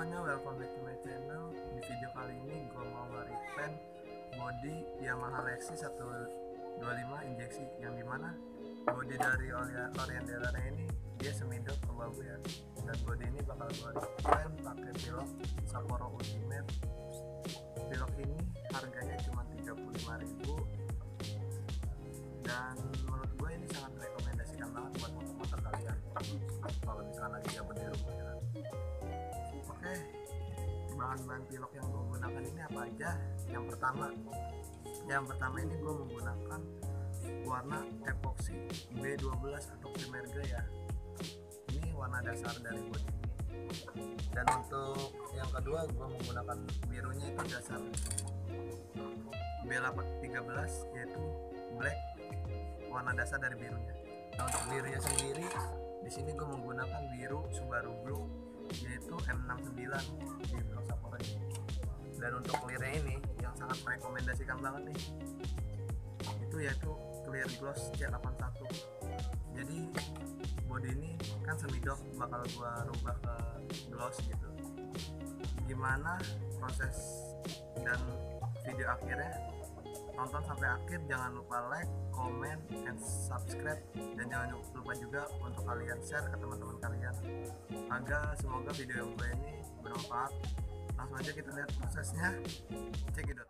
semuanya, welcome back to my channel. Di video kali ini gue mau nge-repaint body Yamaha Lexus 125 injeksi, yang dimana body dari orienternya ini dia semidok ke babu ya. Dan body ini bakal gue repaint pakai Pilox Sapporo Ultimate. Pilox ini harganya cuma 35.000, dan menurut gue ini sangat direkomendasikan banget buat motor-motor kalian kalau misalkan lagi gabut di rumah ya. Oke, bahan-bahan Pilox yang gue gunakan ini apa aja? Yang pertama ini gue menggunakan warna epoxy B12 atau primer ya. Ini warna dasar dari body ini. Dan untuk yang kedua gue menggunakan birunya itu dasar B13, yaitu black, warna dasar dari birunya. Nah, untuk birunya sendiri di sini gue menggunakan biru Subaru Blue, yaitu M69 di Pilox Sapporo ini. Dan untuk clearnya ini yang sangat merekomendasikan banget nih, itu yaitu clear gloss C81. Jadi body ini kan semidok, bakal gua rubah ke gloss gitu. Gimana proses dan video akhirnya? Tonton sampai akhir, jangan lupa like, comment, and subscribe, dan jangan lupa juga untuk kalian share ke teman-teman kalian agar semoga video gue ini bermanfaat. Langsung aja kita lihat prosesnya, check it out.